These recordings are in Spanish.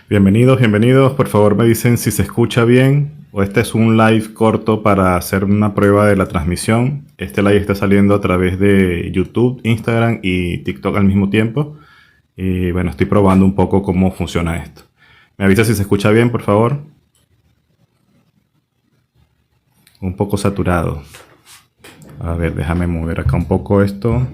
Bienvenidos, bienvenidos. Por favor, me dicen si se escucha bien. O este es un live corto para hacer una prueba de la transmisión. Este live está saliendo a través de YouTube, Instagram y TikTok al mismo tiempo. Y bueno, estoy probando un poco cómo funciona esto. Me avisa si se escucha bien, por favor. Un poco saturado. A ver, déjame mover acá un poco esto.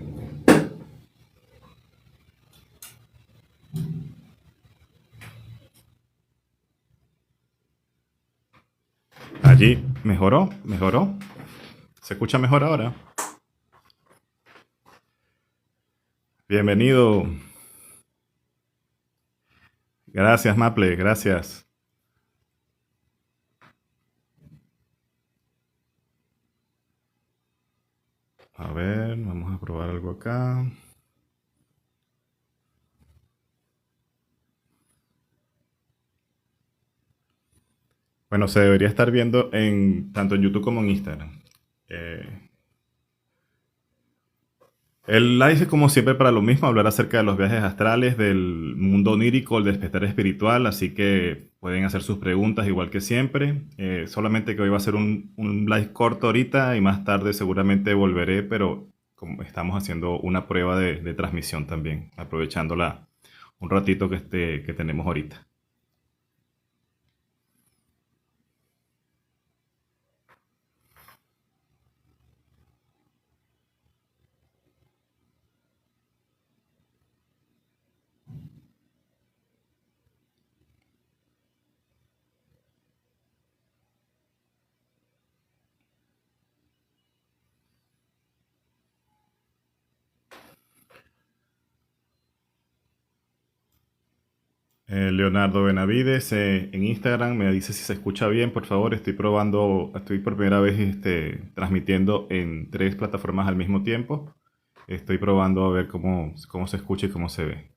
Allí, mejoró, mejoró. ¿Se escucha mejor ahora? Bienvenido. Gracias, Maple, gracias. A ver, vamos a probar algo acá. Bueno, se debería estar viendo tanto en YouTube como en Instagram. Eh, el live es como siempre para lo mismo, hablar acerca de los viajes astrales, del mundo onírico, el despertar espiritual, así que pueden hacer sus preguntas igual que siempre. Solamente que hoy va a ser un live corto ahorita y más tarde seguramente volveré, pero como estamos haciendo una prueba de transmisión también, aprovechándola un ratito que tenemos ahorita. Leonardo Benavides en Instagram me dice si se escucha bien, por favor. Estoy probando, estoy por primera vez transmitiendo en tres plataformas al mismo tiempo. Estoy probando a ver cómo se escucha y cómo se ve.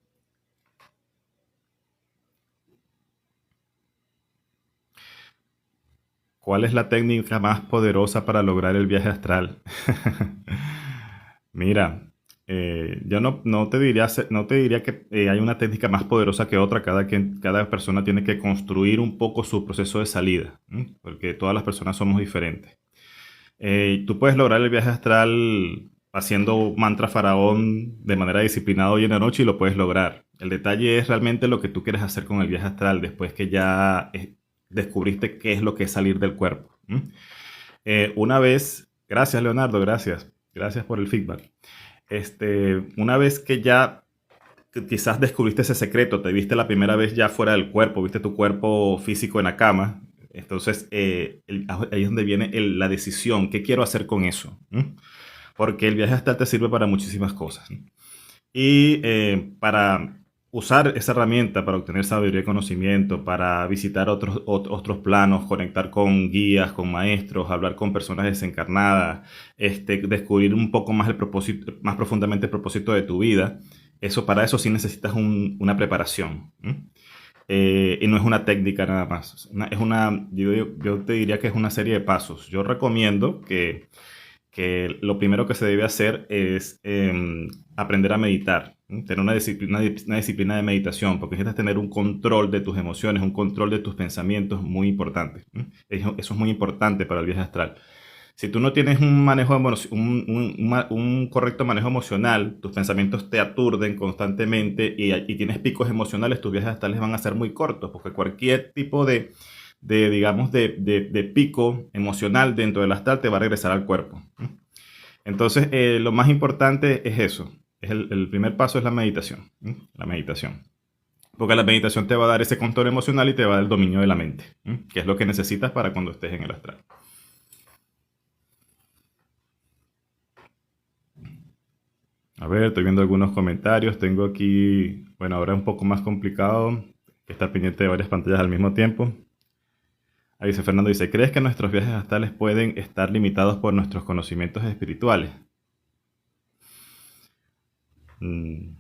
¿Cuál es la técnica más poderosa para lograr el viaje astral? Mira, yo no te diría que hay una técnica más poderosa que otra. Cada persona tiene que construir un poco su proceso de salida, ¿m? Porque todas las personas somos diferentes. Tú puedes lograr el viaje astral haciendo mantra faraón de manera disciplinada hoy en la noche y lo puedes lograr. El detalle es realmente lo que tú quieres hacer con el viaje astral después que ya descubriste qué es lo que es salir del cuerpo. Gracias Leonardo, gracias. Gracias por el feedback. Una vez que ya quizás descubriste ese secreto, te viste la primera vez ya fuera del cuerpo, viste tu cuerpo físico en la cama, entonces ahí es donde viene la decisión, ¿qué quiero hacer con eso? Porque el viaje astral te sirve para muchísimas cosas, ¿no? Y para usar esa herramienta, para obtener sabiduría y conocimiento, para visitar otros planos, conectar con guías, con maestros, hablar con personas desencarnadas, descubrir un poco más el propósito, más profundamente el propósito de tu vida, para eso sí necesitas una preparación. Y no es una técnica nada más. Yo te diría que es una serie de pasos. Yo recomiendo que lo primero que se debe hacer es aprender a meditar, ¿no? Tener una disciplina de meditación, porque necesitas tener un control de tus emociones, un control de tus pensamientos muy importante, ¿no? Eso es muy importante para el viaje astral. Si tú no tienes un correcto manejo emocional, tus pensamientos te aturden constantemente y tienes picos emocionales, tus viajes astrales van a ser muy cortos, porque cualquier tipo digamos, de pico emocional dentro del astral te va a regresar al cuerpo. Entonces, lo más importante es eso. El primer paso es la meditación. La meditación. Porque la meditación te va a dar ese control emocional y te va a dar el dominio de la mente, que es lo que necesitas para cuando estés en el astral. A ver, estoy viendo algunos comentarios. Tengo aquí, bueno, ahora es un poco más complicado estar pendiente de varias pantallas al mismo tiempo. Ahí dice Fernando, dice, ¿crees que nuestros viajes astrales pueden estar limitados por nuestros conocimientos espirituales? Mm,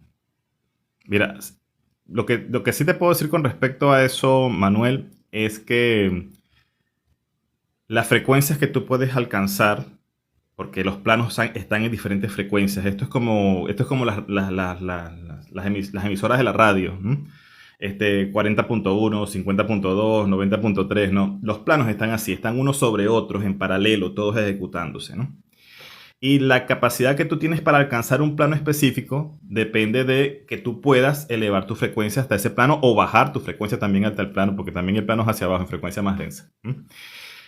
Mira, lo que sí te puedo decir con respecto a eso, Manuel, es que las frecuencias que tú puedes alcanzar, porque los planos están en diferentes frecuencias. Esto es como las emisoras de la radio, ¿no? 40.1, 50.2, 90.3, no. Los planos están así, están unos sobre otros en paralelo, todos ejecutándose, ¿no? Y la capacidad que tú tienes para alcanzar un plano específico depende de que tú puedas elevar tu frecuencia hasta ese plano o bajar tu frecuencia también hasta el plano, porque también el plano es hacia abajo en frecuencia más densa.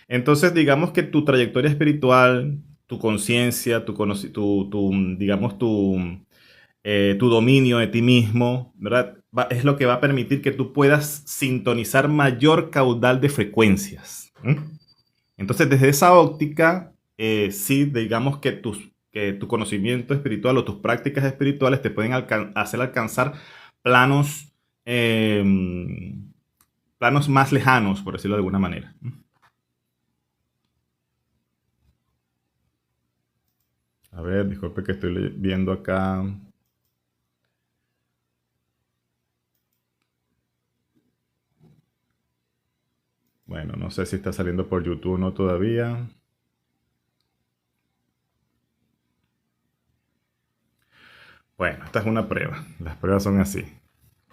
Entonces, digamos que tu trayectoria espiritual, tu conciencia, digamos, tu dominio de ti mismo, ¿verdad? Es lo que va a permitir que tú puedas sintonizar mayor caudal de frecuencias. Entonces, desde esa óptica, sí, digamos que tu conocimiento espiritual o tus prácticas espirituales te pueden hacer alcanzar planos, eh, planos más lejanos, por decirlo de alguna manera. A ver, disculpe que estoy viendo acá. Bueno, no sé si está saliendo por YouTube o no todavía. Bueno, esta es una prueba. Las pruebas son así.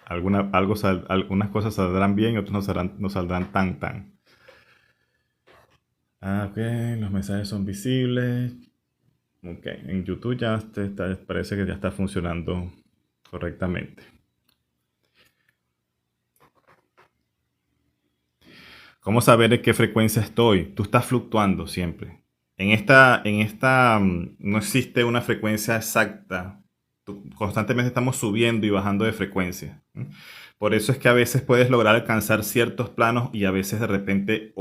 Algunas cosas saldrán bien y otras no saldrán tan. Ok, los mensajes son visibles. Ok, en YouTube ya parece que ya está funcionando correctamente. ¿Cómo saber en qué frecuencia estoy? Tú estás fluctuando siempre. No existe una frecuencia exacta. Constantemente estamos subiendo y bajando de frecuencia. Por eso es que a veces puedes lograr alcanzar ciertos planos y a veces de repente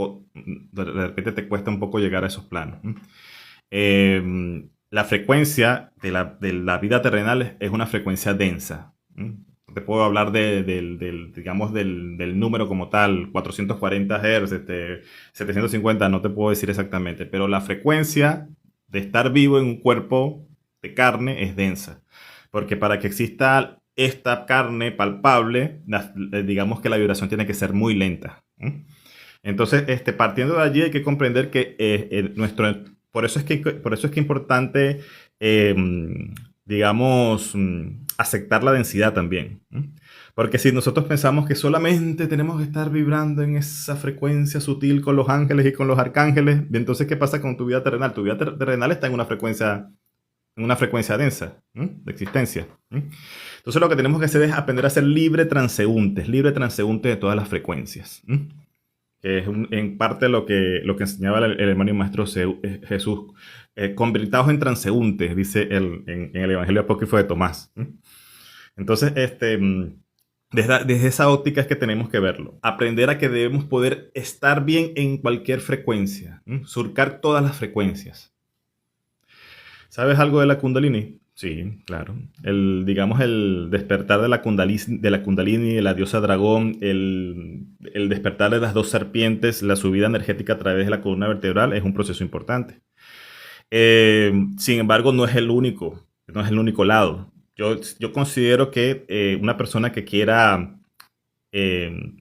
te cuesta un poco llegar a esos planos. La frecuencia de la vida terrenal es una frecuencia densa. Te puedo hablar digamos, del número como tal, 440 Hz, 750, no te puedo decir exactamente, pero la frecuencia de estar vivo en un cuerpo de carne es densa. Porque para que exista esta carne palpable, digamos que la vibración tiene que ser muy lenta. Entonces, partiendo de allí hay que comprender que por eso es que es importante, digamos, aceptar la densidad también. Porque si nosotros pensamos que solamente tenemos que estar vibrando en esa frecuencia sutil con los ángeles y con los arcángeles, entonces, ¿qué pasa con tu vida terrenal? Tu vida terrenal está en una frecuencia densa de existencia. Entonces, lo que tenemos que hacer es aprender a ser libre transeúntes de todas las frecuencias. Que es en parte lo que enseñaba el hermano y maestro Jesús. Convirtaos en transeúntes, dice en el Evangelio Apócrifo de Tomás. Entonces, desde esa óptica es que tenemos que verlo. Aprender a que debemos poder estar bien en cualquier frecuencia, surcar todas las frecuencias. ¿Sabes algo de la Kundalini? Sí, claro. Digamos, el despertar de la diosa dragón, el despertar de las dos serpientes, la subida energética a través de la columna vertebral es un proceso importante. Sin embargo, no es el único lado. Yo considero que una persona que quiera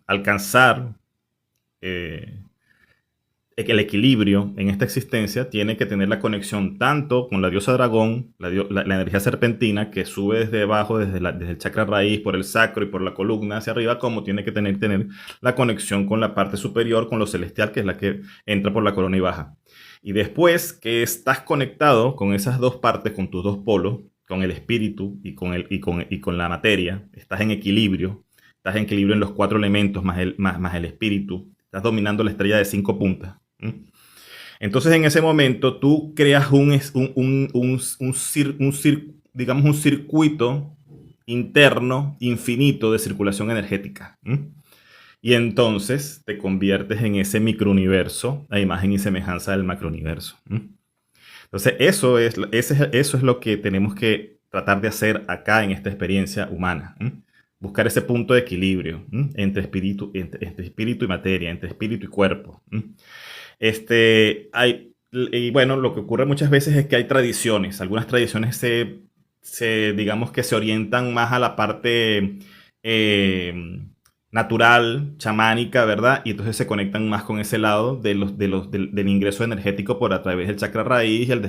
alcanzar el equilibrio en esta existencia tiene que tener la conexión tanto con la diosa dragón, la energía serpentina que sube desde abajo, desde el chakra raíz, por el sacro y por la columna hacia arriba, como tiene que tener la conexión con la parte superior, con lo celestial, que es la que entra por la corona y baja. Y después que estás conectado con esas dos partes, con tus dos polos, con el espíritu y con la materia, estás en equilibrio en los cuatro elementos más el espíritu, estás dominando la estrella de 5 puntas. Entonces, en ese momento, tú creas digamos, un circuito interno infinito de circulación energética. Y entonces te conviertes en ese microuniverso a imagen y semejanza del macrouniverso. Entonces, eso es lo que tenemos que tratar de hacer acá en esta experiencia humana. Buscar ese punto de equilibrio entre espíritu y materia, entre espíritu y cuerpo. Y bueno, lo que ocurre muchas veces es que hay tradiciones. Algunas tradiciones digamos que se orientan más a la parte, natural, chamánica, ¿verdad? Y entonces se conectan más con ese lado del ingreso energético por a través del chakra raíz y el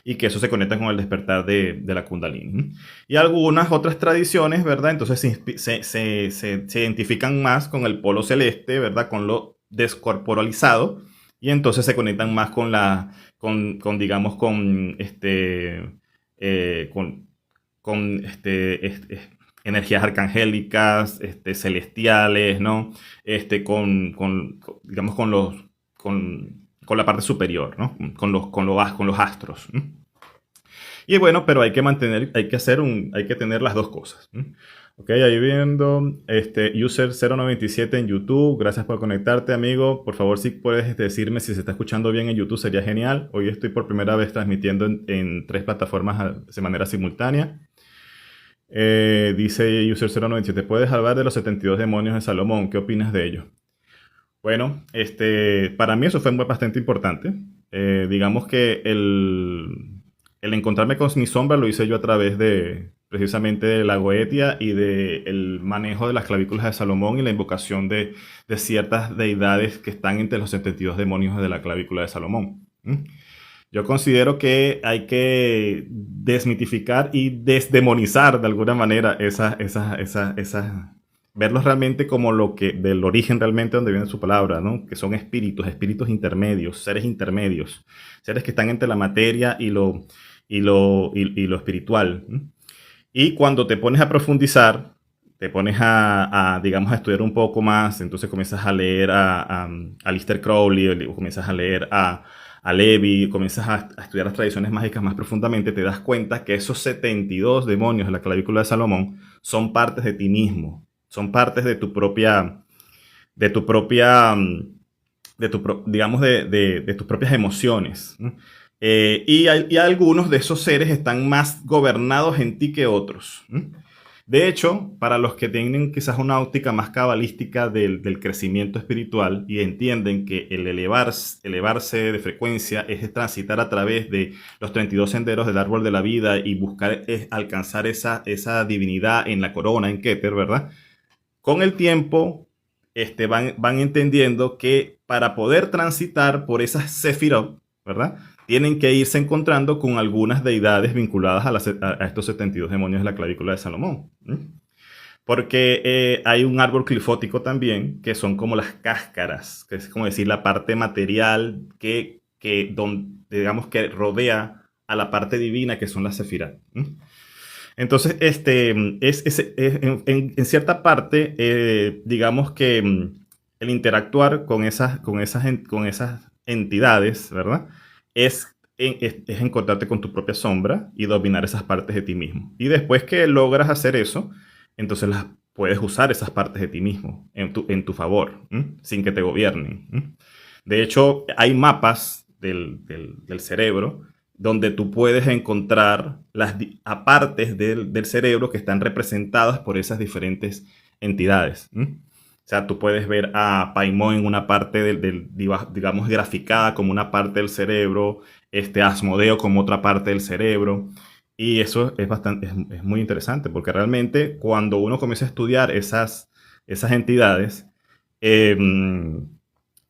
y que eso se conecta con el despertar de la Kundalini. Y algunas otras tradiciones, ¿verdad? Entonces se identifican más con el polo celeste, ¿verdad? Con lo descorporalizado y entonces se conectan más con digamos, con, energías arcangélicas, celestiales, ¿no? Digamos, con la parte superior, ¿no? Con los astros. ¿No? Y bueno, pero hay que tener las dos cosas. ¿No? Ok, ahí viendo, user 097 en YouTube, gracias por conectarte, amigo. Por favor, si puedes decirme si se está escuchando bien en YouTube, sería genial. Hoy estoy por primera vez transmitiendo en 3 plataformas de manera simultánea. Dice user 097, ¿puedes hablar de los 72 demonios de Salomón? ¿Qué opinas de ello? Bueno, para mí eso fue bastante importante. Digamos que el encontrarme con mi sombra lo hice yo a través de precisamente de la Goetia y del manejo de las clavículas de Salomón y la invocación de ciertas deidades que están entre los 72 demonios de la clavícula de Salomón. ¿Mm? Yo considero que hay que desmitificar y desdemonizar de alguna manera verlos realmente como lo que, del origen realmente donde viene su palabra, ¿no? Que son espíritus intermedios, seres que están entre la materia y lo espiritual. ¿No? Y cuando te pones a profundizar, te pones digamos, a estudiar un poco más, entonces comienzas a leer a Aleister Crowley, o comienzas a leer a Levi, comienzas a estudiar las tradiciones mágicas más profundamente, te das cuenta que esos 72 demonios de la clavícula de Salomón son partes de ti mismo, son partes de tu propia, digamos, de tus propias emociones. ¿No? Y algunos de esos seres están más gobernados en ti que otros. ¿No? De hecho, para los que tienen quizás una óptica más cabalística del crecimiento espiritual y entienden que el elevarse de frecuencia es transitar a través de los 32 senderos del árbol de la vida y buscar alcanzar esa divinidad en la corona, en Keter, ¿verdad? Con el tiempo van entendiendo que para poder transitar por esas Sefirot, ¿verdad? Tienen que irse encontrando con algunas deidades vinculadas a estos 72 demonios de la clavícula de Salomón. ¿Sí? Porque hay un árbol clifótico también, que son como las cáscaras, que es como decir la parte material digamos que rodea a la parte divina, que son las Sefirot. ¿Sí? Entonces, en cierta parte, digamos que el interactuar con esas entidades, ¿verdad? Es encontrarte con tu propia sombra y dominar esas partes de ti mismo. Y después que logras hacer eso, entonces puedes usar esas partes de ti mismo en tu favor, ¿m? Sin que te gobiernen. ¿M? De hecho, hay mapas del cerebro donde tú puedes encontrar las partes del cerebro que están representadas por esas diferentes entidades. ¿M? O sea, tú puedes ver a Paimon en una parte digamos, graficada como una parte del cerebro, Asmodeo como otra parte del cerebro. Y eso es muy interesante, porque realmente cuando uno comienza a estudiar esas entidades, eh,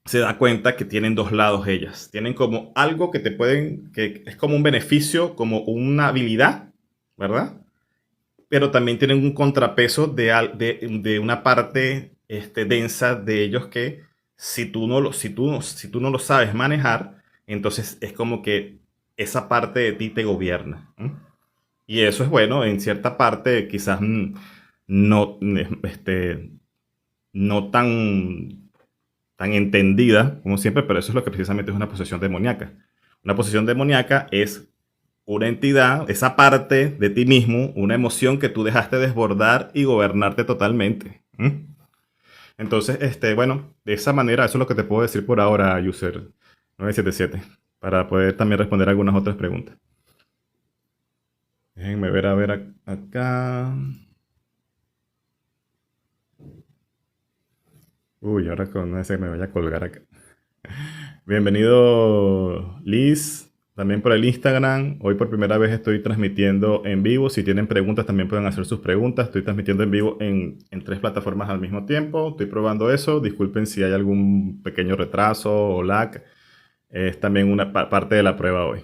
se da cuenta que tienen dos lados ellas. Tienen como algo que es como un beneficio, como una habilidad, ¿verdad? Pero también tienen un contrapeso de una parte densa de ellos que si tú no lo sabes manejar, entonces es como que esa parte de ti te gobierna. ¿No? Y eso es bueno, en cierta parte quizás no, no tan entendida como siempre, pero eso es lo que precisamente es una posesión demoníaca. Una posesión demoníaca es una entidad, esa parte de ti mismo, una emoción que tú dejaste desbordar y gobernarte totalmente. ¿Mm? Entonces, bueno, de esa manera, eso es lo que te puedo decir por ahora, user 977, para poder también responder algunas otras preguntas. Déjenme ver, a ver acá. Uy, ahora con ese me voy a colgar acá. Bienvenido, Liz. también por el Instagram. Hoy por primera vez estoy transmitiendo en vivo. Si tienen preguntas también pueden hacer sus preguntas. Estoy transmitiendo en vivo en tres plataformas al mismo tiempo. Estoy probando eso. Disculpen si hay algún pequeño retraso o lag. Es también una parte de la prueba hoy.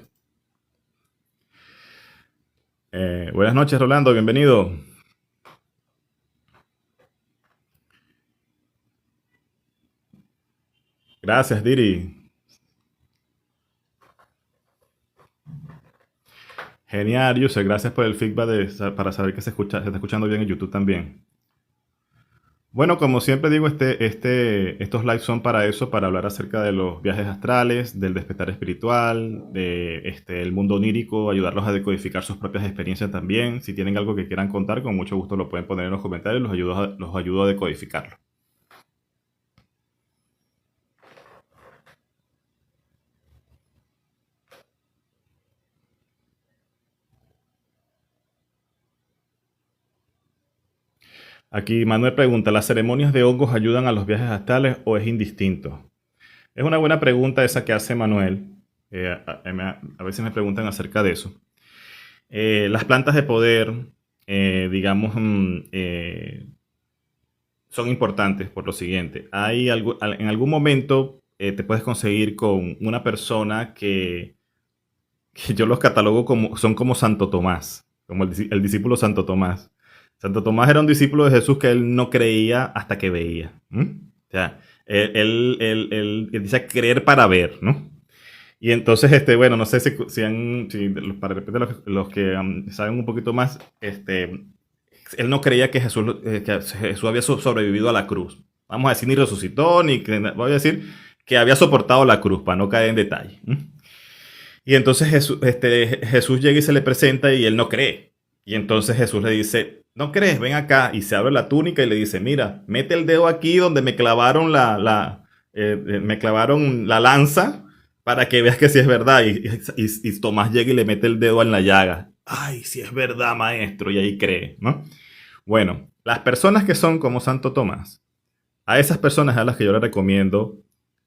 Buenas noches, Rolando. Bienvenido. Gracias, Diri. Genial, Yusef. Gracias por el feedback para saber que se está escuchando bien en YouTube también. Bueno, como siempre digo, estos lives son para eso, para hablar acerca de los viajes astrales, del despertar espiritual, el mundo onírico, ayudarlos a decodificar sus propias experiencias también. Si tienen algo que quieran contar, con mucho gusto lo pueden poner en los comentarios, los ayudo a decodificarlo. Aquí Manuel pregunta, ¿las ceremonias de hongos ayudan a los viajes astrales o es indistinto? Es una buena pregunta esa que hace Manuel. A veces me preguntan acerca de eso. Las plantas de poder, digamos, son importantes por lo siguiente. En algún momento te puedes conseguir con una persona que yo los catalogo son como Santo Tomás, como el discípulo Santo Tomás. Santo Tomás era un discípulo de Jesús que él no creía hasta que veía. O sea, él dice creer para ver, ¿no? Y entonces, bueno, no sé para de repente los que saben un poquito más, él no creía que Jesús había sobrevivido a la cruz. Vamos a decir, ni resucitó, voy a decir que había soportado la cruz, para no caer en detalle. Y entonces Jesús llega y se le presenta y él no cree. Y entonces Jesús le dice, ¿no crees? Ven acá. Y se abre la túnica y le dice, mira, mete el dedo aquí donde me clavaron me clavaron la lanza para que veas que sí es verdad. Y Tomás llega y le mete el dedo en la llaga. Ay, sí es verdad, maestro. Y ahí cree, ¿no? Bueno, las personas que son como Santo Tomás, a esas personas a las que yo les recomiendo,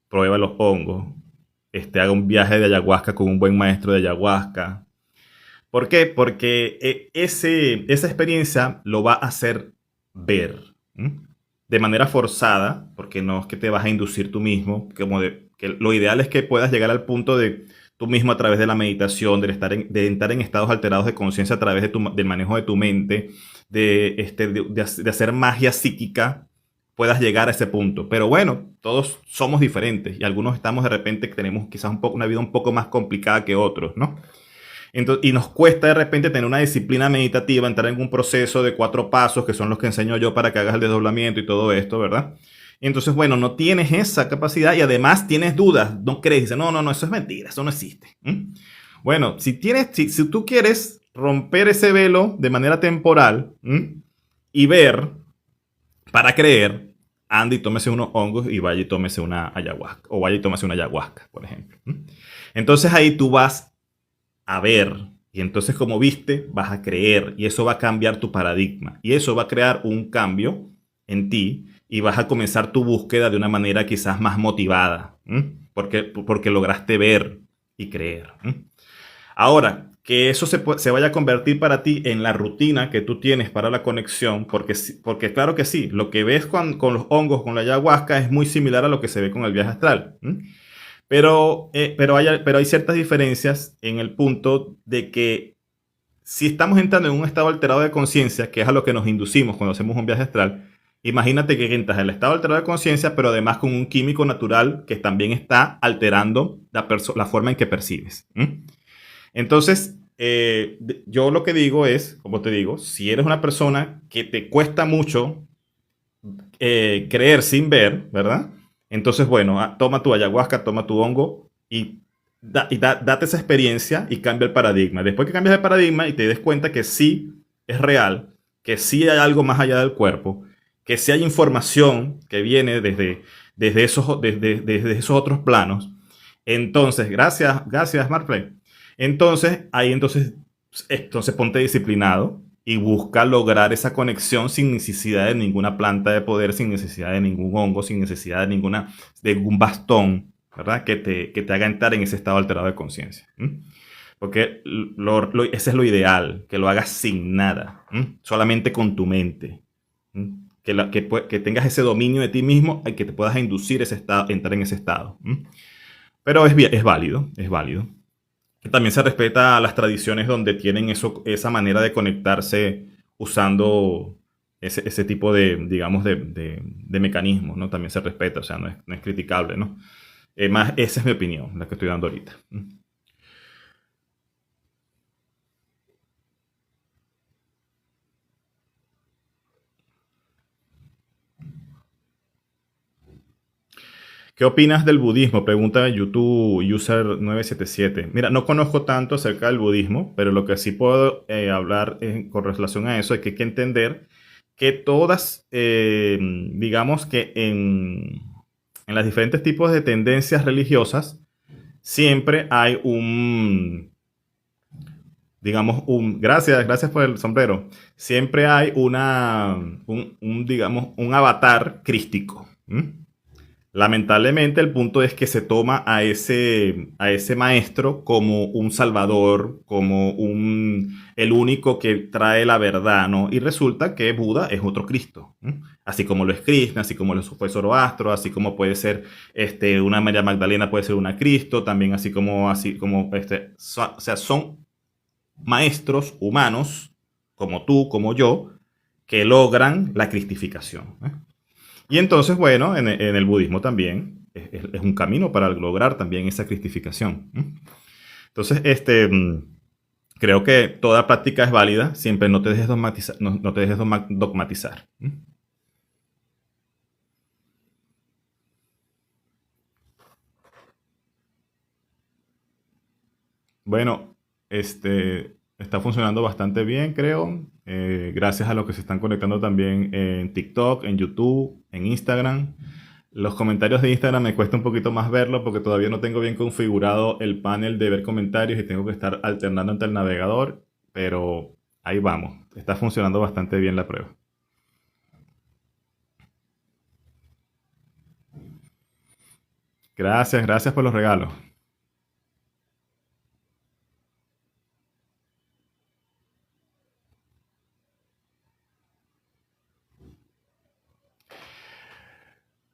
prueba los hongos, haga un viaje de ayahuasca con un buen maestro de ayahuasca. ¿Por qué? Porque esa experiencia lo va a hacer ver, ¿m? De manera forzada, porque no es que te vas a inducir tú mismo, que lo ideal es que puedas llegar al punto de tú mismo a través de la meditación, de entrar en estados alterados de conciencia a través del manejo de tu mente, de hacer magia psíquica, puedas llegar a ese punto. Pero bueno, todos somos diferentes y algunos estamos de repente que tenemos quizás una vida un poco más complicada que otros, ¿no? Entonces, y nos cuesta de repente tener una disciplina meditativa, entrar en un proceso de 4 pasos, que son los que enseño yo para que hagas el desdoblamiento y todo esto, ¿verdad? Y entonces, bueno, no tienes esa capacidad y además tienes dudas, no crees, dices, no, eso es mentira, eso no existe. Bueno, si tú quieres romper ese velo de manera temporal y ver para creer, anda y tómese unos hongos y vaya y tómese una ayahuasca, o vaya y tómese una ayahuasca, por ejemplo. Entonces ahí tú vas a ver, y entonces como viste, vas a creer, y eso va a cambiar tu paradigma, y eso va a crear un cambio en ti, y vas a comenzar tu búsqueda de una manera quizás más motivada, porque lograste ver y creer. Ahora, que eso se vaya a convertir para ti en la rutina que tú tienes para la conexión, porque claro que sí, lo que ves con los hongos, con la ayahuasca, es muy similar a lo que se ve con el viaje astral. Pero hay ciertas diferencias en el punto de que si estamos entrando en un estado alterado de conciencia, que es a lo que nos inducimos cuando hacemos un viaje astral, imagínate que entras en el estado alterado de conciencia, pero además con un químico natural que también está alterando la forma en que percibes. Entonces, yo lo que digo es, como te digo, si eres una persona que te cuesta mucho creer sin ver, ¿verdad? Entonces, bueno, toma tu ayahuasca, toma tu hongo y date esa experiencia y cambia el paradigma. Después que cambias el paradigma y te des cuenta que sí es real, que sí hay algo más allá del cuerpo, que sí hay información que viene desde esos otros planos. Entonces, gracias Marplay. Entonces ponte disciplinado y busca lograr esa conexión sin necesidad de ninguna planta de poder, sin necesidad de ningún hongo, sin necesidad de ningún bastón, ¿verdad? Que te haga entrar en ese estado alterado de conciencia. Porque ese es lo ideal, que lo hagas sin nada, solamente con tu mente. Que tengas ese dominio de ti mismo y que te puedas inducir ese estado, entrar en ese estado. Pero es válido, es válido. También se respeta a las tradiciones donde tienen esa manera de conectarse usando ese tipo de, digamos, de mecanismos, ¿no? También se respeta, o sea, no es criticable, ¿no? Más, esa es mi opinión, la que estoy dando ahorita. ¿Qué opinas del budismo? Pregunta YouTube User 977. Mira, no conozco tanto acerca del budismo, pero lo que sí puedo hablar con relación a eso es que hay que entender que todas, digamos que en las diferentes tipos de tendencias religiosas, siempre hay gracias por el sombrero, siempre hay digamos, un avatar crístico. Lamentablemente el punto es que se toma a ese maestro como un salvador, como el único que trae la verdad, ¿no? Y resulta que Buda es otro Cristo, ¿no? Así como lo es Krishna, así como lo fue Zoroastro, así como puede ser una María Magdalena, puede ser una Cristo, también o sea, son maestros humanos, como tú, como yo, que logran la cristificación, ¿eh? Y entonces, bueno, en el budismo también es un camino para lograr también esa cristificación. Entonces, creo que toda práctica es válida, siempre no te dejes dogmatizar. No te dejes dogmatizar. Bueno, está funcionando bastante bien, creo. Gracias a los que se están conectando también en TikTok, en YouTube, en Instagram. Los comentarios de Instagram me cuesta un poquito más verlo porque todavía no tengo bien configurado el panel de ver comentarios y tengo que estar alternando entre el navegador, pero ahí vamos. Está funcionando bastante bien la prueba. Gracias, gracias por los regalos.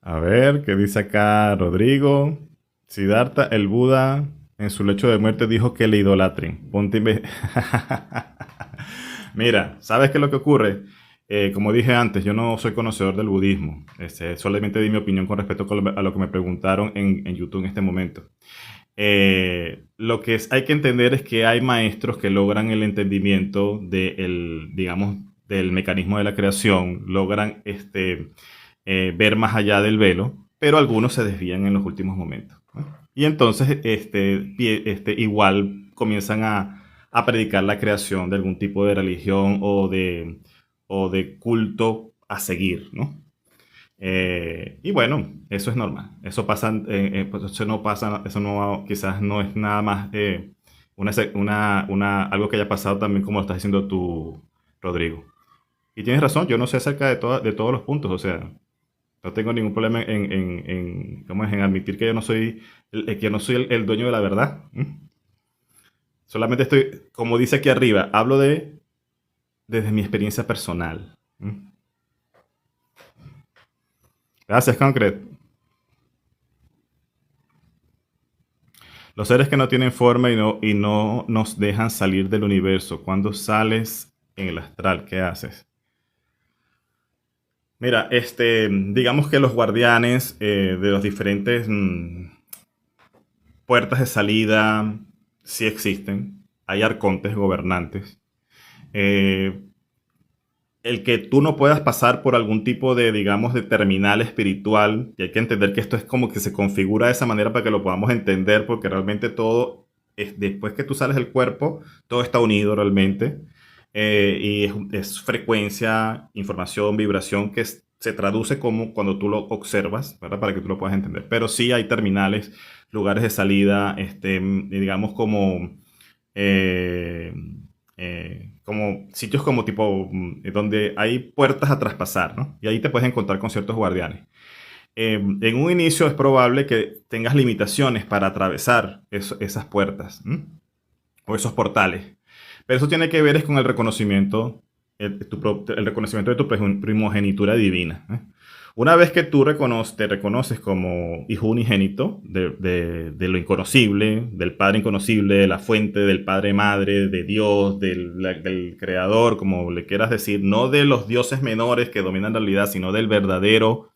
A ver, ¿qué dice acá Rodrigo? Siddhartha, el Buda, en su lecho de muerte dijo que le idolatren. Mira, ¿sabes qué es lo que ocurre? Como dije antes, yo no soy conocedor del budismo. Solamente di mi opinión con respecto a lo que me preguntaron en YouTube en este momento. Lo que hay que entender es que hay maestros que logran el entendimiento digamos, del mecanismo de la creación, logran ver más allá del velo, pero algunos se desvían en los últimos momentos, ¿no? Y entonces igual comienzan a predicar la creación de algún tipo de religión o de culto a seguir, ¿no? Y bueno, eso es normal. Eso pasa, pues eso no pasa, eso no, quizás no es nada más algo que haya pasado también como lo estás diciendo tú, Rodrigo. Y tienes razón, yo no sé acerca de todos los puntos, o sea, no tengo ningún problema ¿cómo es? En admitir que yo no soy el dueño de la verdad. Solamente estoy, como dice aquí arriba, hablo desde mi experiencia personal. Gracias, Concrete. Los seres que no tienen forma y no nos dejan salir del universo. Cuando sales en el astral, ¿qué haces? Mira, digamos que los guardianes de los diferentes puertas de salida sí existen. Hay arcontes gobernantes. Eh, el que tú no puedas pasar por algún tipo de, digamos, de terminal espiritual, y hay que entender que esto es como que se configura de esa manera para que lo podamos entender, porque realmente todo, después que tú sales del cuerpo, todo está unido realmente, y es frecuencia, información, vibración que se traduce como cuando tú lo observas, ¿verdad? Para que tú lo puedas entender. Pero sí hay terminales, lugares de salida, digamos eh, como sitios como tipo donde hay puertas a traspasar, ¿no? Y ahí te puedes encontrar con ciertos guardianes. en un inicio es probable que tengas limitaciones para atravesar esas puertas, ¿m? O esos portales. Pero eso tiene que ver es con el reconocimiento, el reconocimiento de tu primogenitura divina, ¿eh? Una vez que tú te reconoces como hijo unigénito de lo inconocible, del Padre inconocible, de la fuente, del Padre Madre, de Dios, del Creador, como le quieras decir, no de los dioses menores que dominan la realidad, sino del verdadero,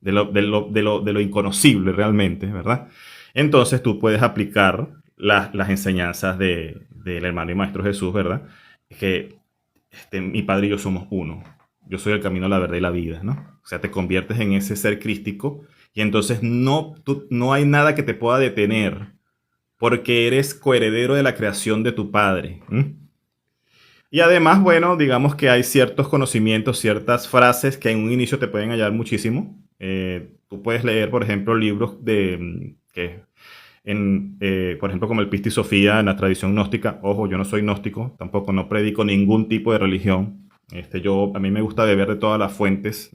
de lo inconocible realmente, ¿verdad? Entonces tú puedes aplicar las enseñanzas del hermano y maestro Jesús, ¿verdad? Que mi padre y yo somos uno. Yo soy el camino, la verdad y la vida, ¿no? O sea, te conviertes en ese ser crístico y entonces no hay nada que te pueda detener porque eres coheredero de la creación de tu padre. Y además, bueno, digamos que hay ciertos conocimientos, ciertas frases que en un inicio te pueden ayudar muchísimo. Tú puedes leer, por ejemplo, libros por ejemplo, como el Pista y Sofía en la tradición gnóstica. Ojo, yo no soy gnóstico, tampoco no predico ningún tipo de religión. A mí me gusta beber de todas las fuentes,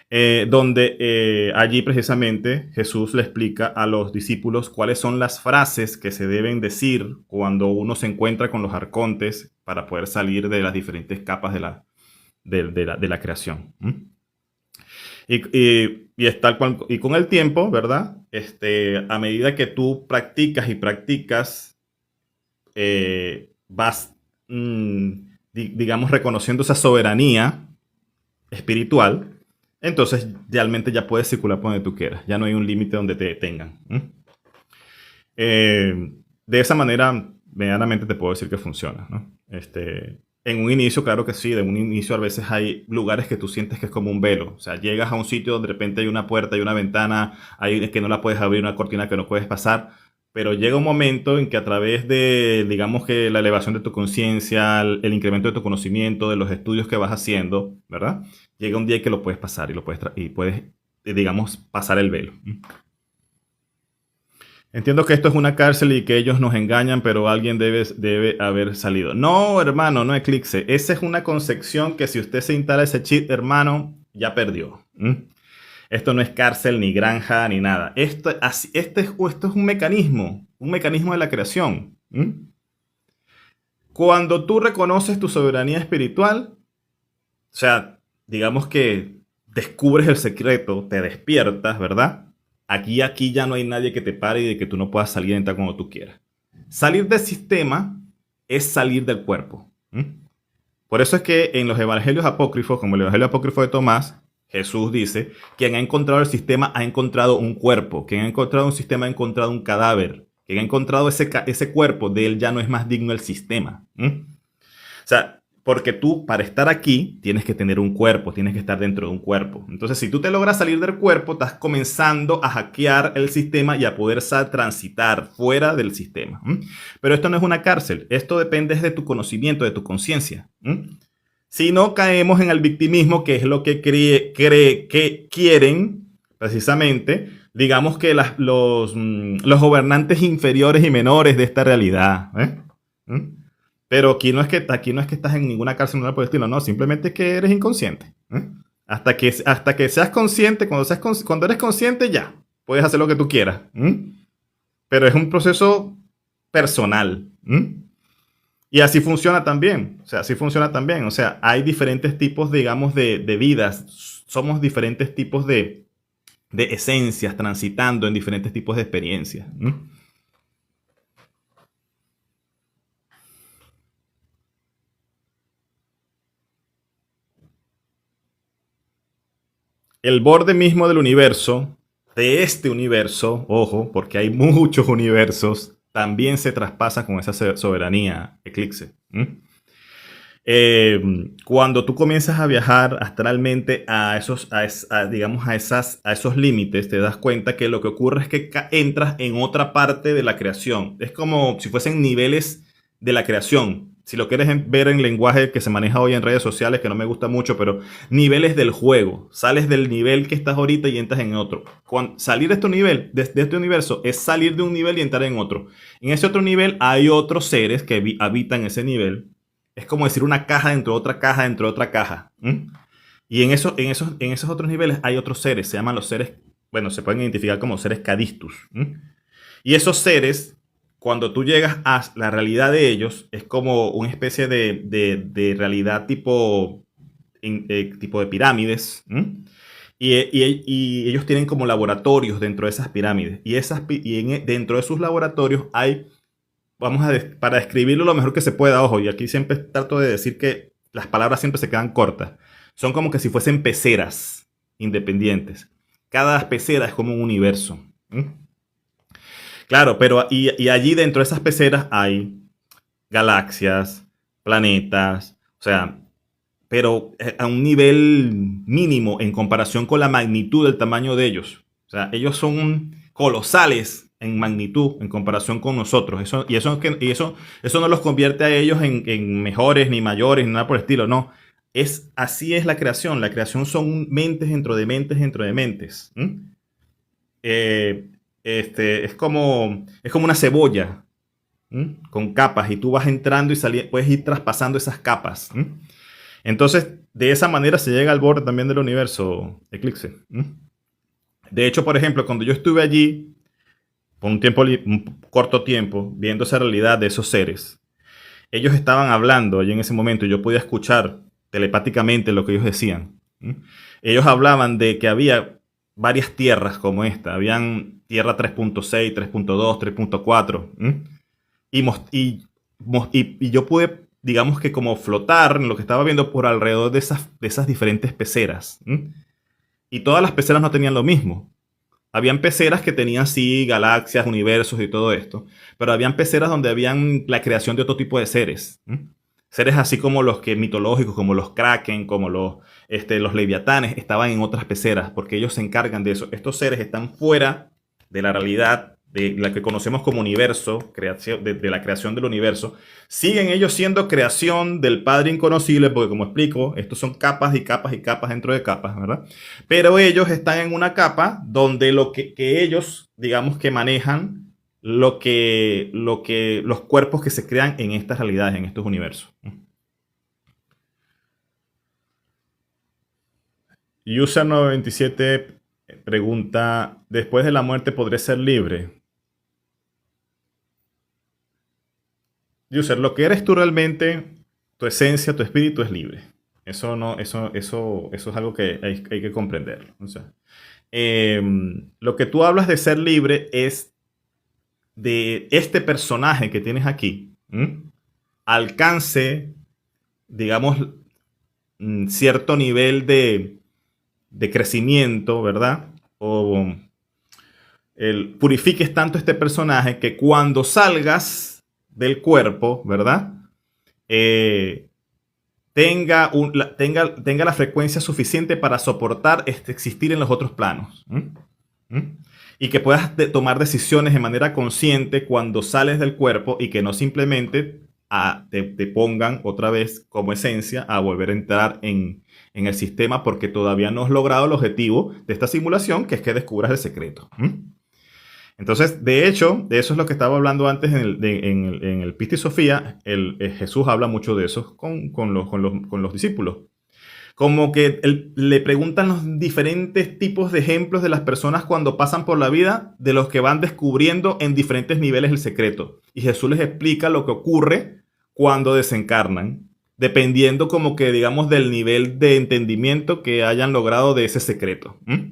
donde allí precisamente Jesús le explica a los discípulos cuáles son las frases que se deben decir cuando uno se encuentra con los arcontes para poder salir de las diferentes capas de la creación. Es tal cual, y con el tiempo, ¿verdad? A medida que tú practicas y practicas, vas, digamos, reconociendo esa soberanía espiritual, entonces realmente ya puedes circular por donde tú quieras. Ya no hay un límite donde te detengan. De esa manera, medianamente te puedo decir que funciona, ¿no? En un inicio, claro que sí, en un inicio a veces hay lugares que tú sientes que es como un velo. O sea, llegas a un sitio donde de repente hay una puerta, hay una ventana, hay que no la puedes abrir, una cortina que no puedes pasar, pero llega un momento en que a través de, digamos que la elevación de tu conciencia, el incremento de tu conocimiento, de los estudios que vas haciendo, ¿verdad? Llega un día que lo puedes pasar y puedes, digamos, pasar el velo. Entiendo que esto es una cárcel y que ellos nos engañan, pero alguien debe haber salido. No, hermano, no Eclipse. Esa es una concepción que si usted se instala ese chip, hermano, ya perdió. Esto no es cárcel, ni granja, ni nada. Esto es un mecanismo de la creación. Cuando tú reconoces tu soberanía espiritual, o sea, digamos que descubres el secreto, te despiertas, ¿verdad? Aquí ya no hay nadie que te pare y de que tú no puedas salir y entrar cuando tú quieras. Salir del sistema es salir del cuerpo. Por eso es que en los evangelios apócrifos, como el evangelio apócrifo de Tomás, Jesús dice, quien ha encontrado el sistema ha encontrado un cuerpo, quien ha encontrado un sistema ha encontrado un cadáver, quien ha encontrado ese cuerpo, de él ya no es más digno el sistema. O sea, porque tú, para estar aquí, tienes que tener un cuerpo, tienes que estar dentro de un cuerpo. Entonces, si tú te logras salir del cuerpo, estás comenzando a hackear el sistema y a poder transitar fuera del sistema. Pero esto no es una cárcel. Esto depende de tu conocimiento, de tu conciencia. Si no caemos en el victimismo, que es lo que que quieren, precisamente, digamos que los gobernantes inferiores y menores de esta realidad. Pero aquí no es que estás en ninguna cárcel por el estilo, no, simplemente es que eres inconsciente. Hasta que seas consciente, cuando eres consciente ya, puedes hacer lo que tú quieras. Pero es un proceso personal. Y así funciona también. O sea, hay diferentes tipos, digamos, de vidas. Somos diferentes tipos de esencias transitando en diferentes tipos de experiencias. El borde mismo del universo, de este universo, ojo, porque hay muchos universos, también se traspasa con esa soberanía, Eclipse. Cuando tú comienzas a viajar astralmente digamos, a esos límites, te das cuenta que lo que ocurre es que entras en otra parte de la creación. Es como si fuesen niveles de la creación. Si lo quieres ver en lenguaje que se maneja hoy en redes sociales, que no me gusta mucho, pero niveles del juego. Sales del nivel que estás ahorita y entras en otro. Salir de este nivel, de este universo, es salir de un nivel y entrar en otro. En ese otro nivel hay otros seres que habitan ese nivel. Es como decir una caja dentro de otra caja dentro de otra caja. Y en esos otros niveles hay otros seres, se llaman los seres, bueno, se pueden identificar como seres cadistus. ¿M? Y esos seres, cuando tú llegas a la realidad de ellos, es como una especie de realidad tipo de pirámides. ¿M? Y ellos tienen como laboratorios dentro de esas pirámides. Dentro de sus laboratorios hay, para describirlo lo mejor que se pueda, ojo, y aquí siempre trato de decir que las palabras siempre se quedan cortas. Son como que si fuesen peceras independientes. Cada pecera es como un universo. ¿M? Claro, pero y allí dentro de esas peceras hay galaxias, planetas, o sea, pero a un nivel mínimo en comparación con la magnitud del tamaño de ellos. O sea, ellos son colosales en magnitud en comparación con nosotros. Eso no los convierte a ellos en mejores, ni mayores, ni nada por el estilo. No. Así es la creación. La creación son mentes dentro de mentes dentro de mentes. ¿M? Es como una cebolla. ¿M? Con capas, y tú vas entrando y saliendo, puedes ir traspasando esas capas. ¿M? Entonces, de esa manera se llega al borde también del universo, Eclipse. ¿M? De hecho, por ejemplo, cuando yo estuve allí, por un corto tiempo, viendo esa realidad de esos seres, ellos estaban hablando allí en ese momento y yo podía escuchar telepáticamente lo que ellos decían. ¿M? Ellos hablaban de que había varias tierras como esta. Habían tierra 3.6, 3.2, 3.4. Y yo pude, digamos que como flotar en lo que estaba viendo por alrededor de esas diferentes peceras. ¿M? Y todas las peceras no tenían lo mismo. Habían peceras que tenían, sí, galaxias, universos y todo esto, pero habían peceras donde habían la creación de otro tipo de seres. ¿M? Seres así como los que mitológicos, como los kraken, como los leviatanes, estaban en otras peceras, porque ellos se encargan de eso. Estos seres están fuera de la realidad, de la que conocemos como universo, de la creación del universo. Siguen ellos siendo creación del Padre Inconocible, porque como explico, estos son capas y capas y capas dentro de capas, ¿verdad? Pero ellos están en una capa donde que ellos, digamos que manejan los cuerpos que se crean en estas realidades, en estos universos. User 97 pregunta, ¿después de la muerte podré ser libre? User, lo que eres tú realmente, tu esencia, tu espíritu es libre. Eso no, eso es algo que hay que comprender. O sea, lo que tú hablas de ser libre es de este personaje que tienes aquí. ¿M? Alcance, digamos, cierto nivel de crecimiento, ¿verdad? O purifiques tanto este personaje que cuando salgas del cuerpo, ¿verdad? Eh, tenga la frecuencia suficiente para soportar existir en los otros planos. ¿M? ¿M? Y que puedas tomar decisiones de manera consciente cuando sales del cuerpo y que no simplemente te pongan otra vez como esencia a volver a entrar en el sistema porque todavía no has logrado el objetivo de esta simulación, que es que descubras el secreto. ¿M? Entonces, de hecho, de eso es lo que estaba hablando antes en el Pista y Sofía. Jesús habla mucho de eso con los discípulos. Como que le preguntan los diferentes tipos de ejemplos de las personas cuando pasan por la vida, de los que van descubriendo en diferentes niveles el secreto. Y Jesús les explica lo que ocurre cuando desencarnan, dependiendo como que, digamos, del nivel de entendimiento que hayan logrado de ese secreto. ¿Mm?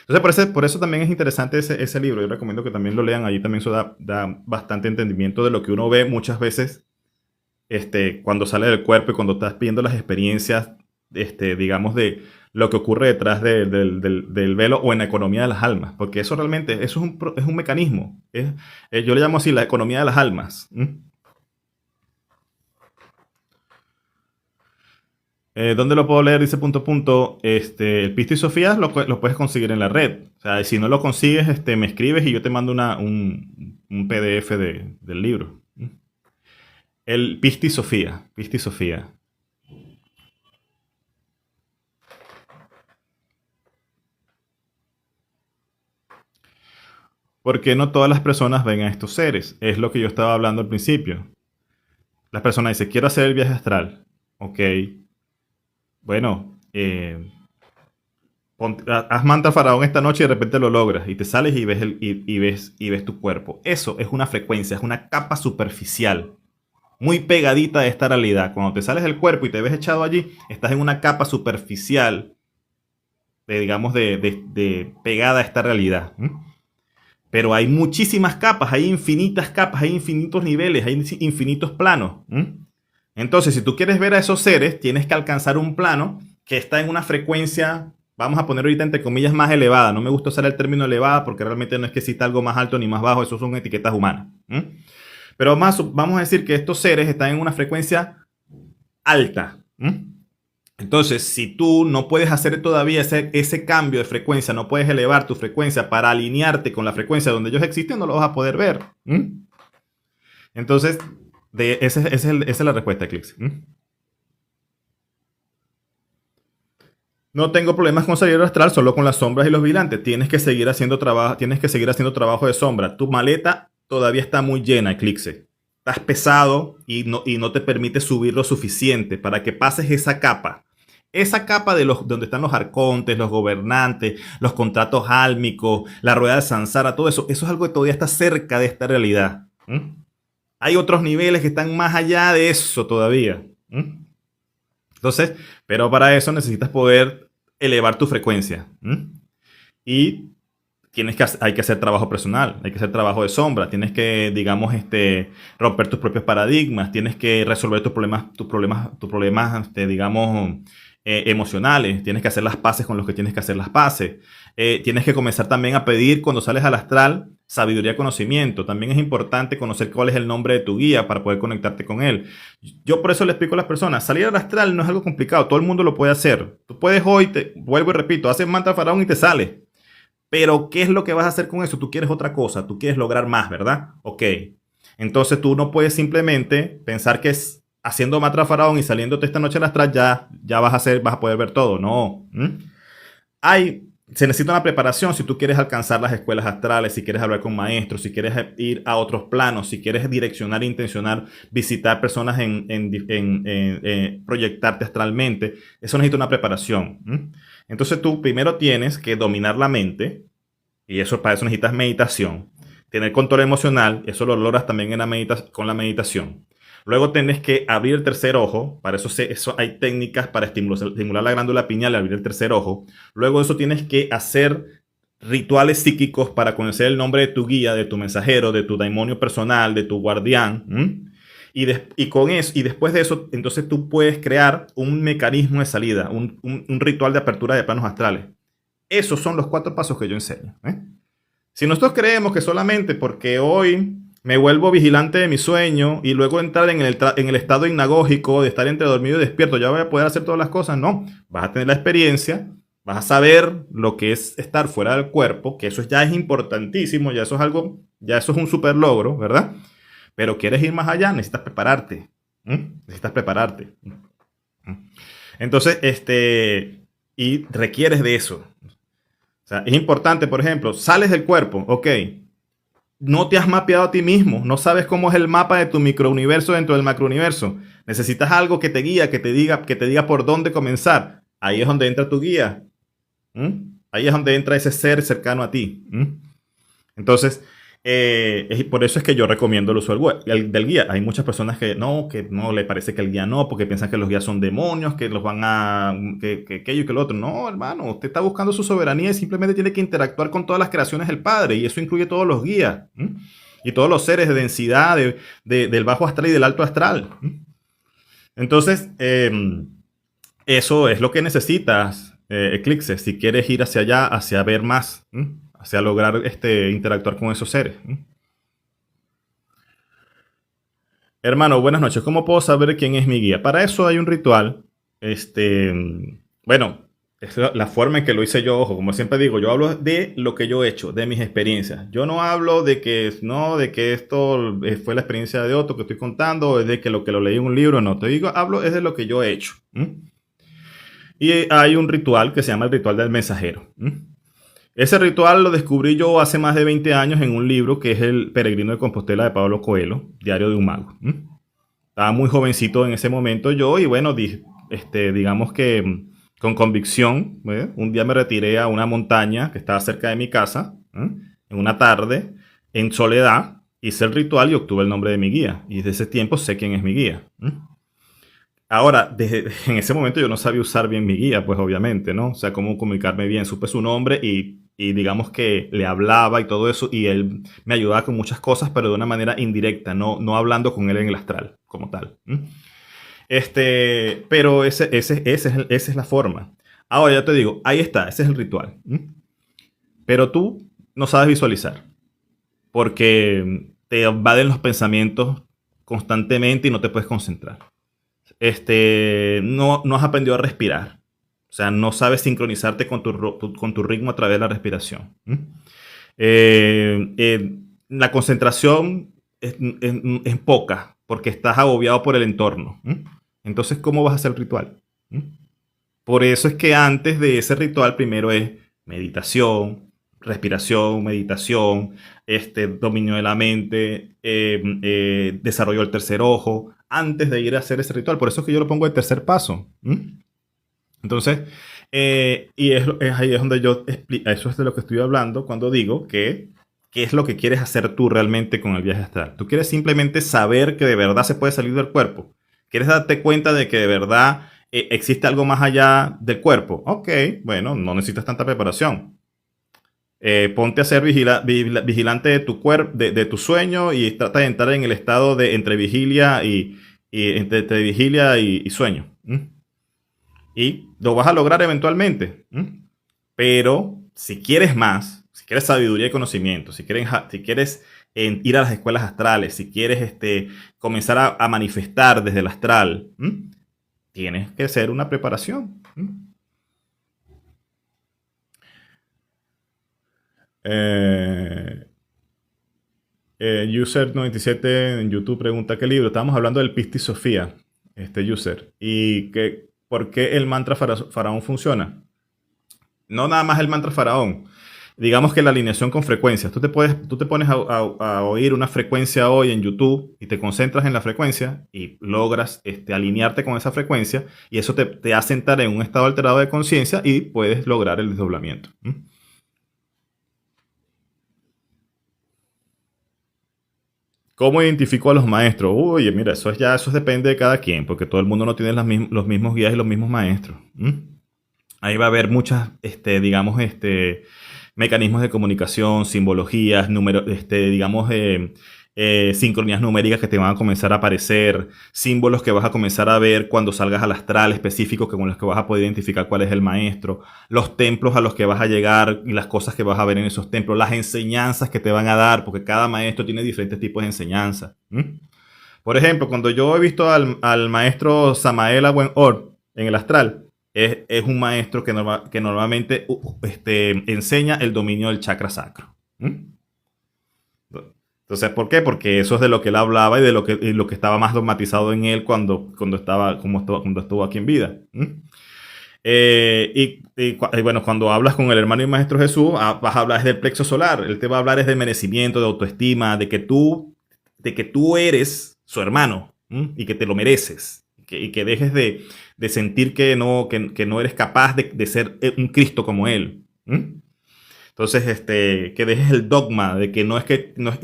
Entonces, por eso también es interesante ese libro. Yo recomiendo que también lo lean. Allí también eso da bastante entendimiento de lo que uno ve muchas veces cuando sale del cuerpo y cuando estás viendo las experiencias, digamos, de lo que ocurre detrás del velo o en la economía de las almas. Porque eso realmente es un mecanismo. Yo le llamo así la economía de las almas. ¿Mm? ¿Dónde lo puedo leer? Dice punto punto. El Pista y Sofía lo puedes conseguir en la red. O sea, si no lo consigues, me escribes y yo te mando un PDF del libro. El Pista y Sofía. Pista y Sofía. Porque no todas las personas ven a estos seres. Es lo que yo estaba hablando al principio. Las personas dicen, quiero hacer el viaje astral. Ok. Bueno, Haz mantra faraón esta noche y de repente lo logras y te sales y ves, y ves tu cuerpo. Eso es una frecuencia, es una capa superficial, muy pegadita de esta realidad. Cuando te sales del cuerpo y te ves echado allí, estás en una capa superficial, digamos, de pegada a esta realidad. Pero hay muchísimas capas, hay infinitas capas, hay infinitos niveles, hay infinitos planos. Entonces, si tú quieres ver a esos seres, tienes que alcanzar un plano que está en una frecuencia, vamos a poner ahorita entre comillas, más elevada. No me gusta usar el término elevada porque realmente no es que exista algo más alto ni más bajo, eso son etiquetas humanas. Pero vamos a decir que estos seres están en una frecuencia alta. Entonces, si tú no puedes hacer todavía ese cambio de frecuencia, no puedes elevar tu frecuencia para alinearte con la frecuencia donde ellos existen, no lo vas a poder ver. Entonces, esa es la respuesta, Eclipse. No tengo problemas con salir astral, solo con las sombras y los vigilantes. Tienes que seguir haciendo trabajo de sombra. Tu maleta todavía está muy llena, Eclipse. Estás pesado y no te permite subir lo suficiente para que pases esa capa. Esa capa donde están los arcontes, los gobernantes, los contratos álmicos, la rueda de Sansara, todo eso es algo que todavía está cerca de esta realidad. Hay otros niveles que están más allá de eso todavía. Entonces, pero para eso necesitas poder elevar tu frecuencia. Y hay que hacer trabajo personal, hay que hacer trabajo de sombra, tienes que, digamos, romper tus propios paradigmas, tienes que resolver tus problemas, digamos, emocionales, tienes que hacer las paces con los que tienes que hacer las paces, tienes que comenzar también a pedir cuando sales al astral sabiduría, conocimiento. También es importante conocer cuál es el nombre de tu guía para poder conectarte con él. Yo por eso le explico a las personas, salir al astral no es algo complicado, todo el mundo lo puede hacer. Tú puedes hoy, vuelvo y repito, haces mantra faraón y te sales. Pero, ¿qué es lo que vas a hacer con eso? Tú quieres otra cosa, tú quieres lograr más, ¿verdad? Ok. Entonces tú no puedes simplemente pensar que haciendo mantra faraón y saliéndote esta noche al astral ya vas a poder ver todo. No. Se necesita una preparación si tú quieres alcanzar las escuelas astrales, si quieres hablar con maestros, si quieres ir a otros planos, si quieres direccionar e intencionar visitar personas proyectarte astralmente. Eso necesita una preparación. Entonces tú primero tienes que dominar la mente, y para eso necesitas meditación. Tener control emocional, eso lo logras también con la meditación. Luego tienes que abrir el tercer ojo, para eso hay técnicas para estimular la glándula pineal y abrir el tercer ojo. Luego de eso tienes que hacer rituales psíquicos para conocer el nombre de tu guía, de tu mensajero, de tu demonio personal, de tu guardián. Y después de eso, entonces tú puedes crear un mecanismo de salida, un ritual de apertura de planos astrales. Esos son los 4 pasos que yo enseño. Si nosotros creemos que solamente porque hoy me vuelvo vigilante de mi sueño y luego entrar en el estado hipnagógico de estar entre dormido y despierto, ya voy a poder hacer todas las cosas, no. Vas a tener la experiencia, vas a saber lo que es estar fuera del cuerpo, que eso ya es importantísimo, ya eso es un super logro, ¿verdad? Pero quieres ir más allá, necesitas prepararte. Necesitas prepararte. Entonces, y requieres de eso. O sea, es importante, por ejemplo, sales del cuerpo, ok. No te has mapeado a ti mismo, no sabes cómo es el mapa de tu microuniverso dentro del macrouniverso. Necesitas algo que te guíe, que te diga por dónde comenzar. Ahí es donde entra tu guía. Ahí es donde entra ese ser cercano a ti. Entonces, por eso es que yo recomiendo el uso del guía. Hay muchas personas que no le parece que el guía no, porque piensan que los guías son demonios, que los van a... que aquello y que lo otro. No, hermano, usted está buscando su soberanía y simplemente tiene que interactuar con todas las creaciones del Padre, y eso incluye todos los guías y todos los seres de densidad del bajo astral y del alto astral. Entonces, eso es lo que necesitas, Eclipse, si quieres ir hacia allá, hacia ver más, hacia lograr interactuar con esos seres. Hermano, buenas noches. ¿Cómo puedo saber quién es mi guía? Para eso hay un ritual. Bueno, es la forma en que lo hice yo, ojo, como siempre digo, yo hablo de lo que yo he hecho, de mis experiencias. Yo no hablo de que esto fue la experiencia de otro que estoy contando, o es de que lo leí en un libro, no. Hablo es de lo que yo he hecho. Y hay un ritual que se llama el ritual del mensajero. Ese ritual lo descubrí yo hace más de 20 años en un libro que es El Peregrino de Compostela de Pablo Coelho, Diario de un Mago. Estaba muy jovencito en ese momento yo y bueno, digamos que con convicción. Un día me retiré a una montaña que estaba cerca de mi casa, en una tarde, en soledad, hice el ritual y obtuve el nombre de mi guía. Y desde ese tiempo sé quién es mi guía. Ahora, en ese momento yo no sabía usar bien mi guía, pues obviamente, ¿no? O sea, cómo comunicarme bien. Supe su nombre y digamos que le hablaba y todo eso, y él me ayudaba con muchas cosas, pero de una manera indirecta, no hablando con él en el astral, como tal. Pero esa es la forma. Ahora ya te digo, ahí está, ese es el ritual. Pero tú no sabes visualizar, porque te invaden los pensamientos constantemente y no te puedes concentrar. No has aprendido a respirar. O sea, no sabes sincronizarte con tu ritmo a través de la respiración. La concentración es poca porque estás agobiado por el entorno. Entonces, ¿cómo vas a hacer el ritual? Por eso es que antes de ese ritual primero es meditación, respiración, meditación, dominio de la mente, desarrollo del tercer ojo, antes de ir a hacer ese ritual. Por eso es que yo lo pongo el tercer paso. Entonces, ahí es donde yo explico, eso es de lo que estoy hablando cuando digo que qué es lo que quieres hacer tú realmente con el viaje astral. Tú quieres simplemente saber que de verdad se puede salir del cuerpo. Quieres darte cuenta de que de verdad existe algo más allá del cuerpo. Ok, bueno, no necesitas tanta preparación. Ponte a ser vigilante de tu cuerpo, de tu sueño, y trata de entrar en el estado de entre vigilia entre vigilia y sueño. Y lo vas a lograr eventualmente. Pero si quieres más, si quieres sabiduría y conocimiento, si quieres ir a las escuelas astrales, si quieres comenzar a manifestar desde el astral, tienes que hacer una preparación. Eh, User97 en YouTube pregunta qué libro. Estábamos hablando del Pistis Sofía, user. Y por qué el mantra faraón funciona. No nada más el mantra faraón. Digamos que la alineación con frecuencias. Tú te pones a oír una frecuencia hoy en YouTube y te concentras en la frecuencia y logras alinearte con esa frecuencia, y eso te hace entrar en un estado alterado de conciencia y puedes lograr el desdoblamiento. ¿Cómo identifico a los maestros? Uy, mira, eso depende de cada quien, porque todo el mundo no tiene los mismos guías y los mismos maestros. Ahí va a haber muchas, digamos, mecanismos de comunicación, simbologías, digamos, sincronías numéricas que te van a comenzar a aparecer, símbolos que vas a comenzar a ver cuando salgas al astral, específicos con los que vas a poder identificar cuál es el maestro, los templos a los que vas a llegar y las cosas que vas a ver en esos templos, las enseñanzas que te van a dar, porque cada maestro tiene diferentes tipos de enseñanzas. Por ejemplo, cuando yo he visto al maestro Samael Awen Or en el astral, es un maestro que normalmente enseña el dominio del chakra sacro. Entonces, ¿por qué? Porque eso es de lo que él hablaba y de lo que estaba más dogmatizado en él cuando estuvo aquí en vida. Y bueno, cuando hablas con el hermano y maestro Jesús, vas a hablar del plexo solar. Él te va a hablar de merecimiento, de autoestima, de que tú eres su hermano, y que te lo mereces. Y que dejes de sentir que no eres capaz de ser un Cristo como él. Entonces, que dejes el dogma de que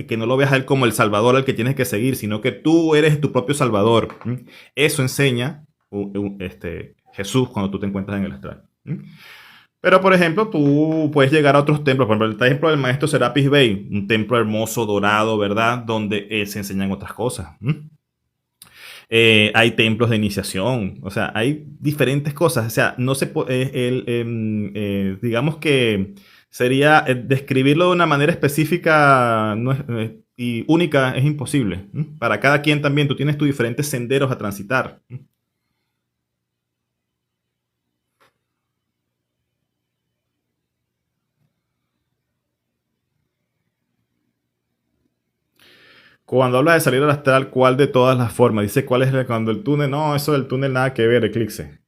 que no lo veas a él como el salvador al que tienes que seguir, sino que tú eres tu propio salvador. Eso enseña Jesús cuando tú te encuentras en el astral. Pero, por ejemplo, tú puedes llegar a otros templos. Por ejemplo, el templo del maestro Serapis Bey, un templo hermoso, dorado, ¿verdad? Donde se enseñan otras cosas. Hay templos de iniciación, o sea, hay diferentes cosas. O sea, no se digamos que sería describirlo de una manera específica y única, es imposible. Para cada quien también, tú tienes tus diferentes senderos a transitar. Cuando hablas de salir al astral, ¿cuál de todas las formas? Dice, ¿cuál es cuando el túnel? No, eso del túnel nada que ver, Eclipse.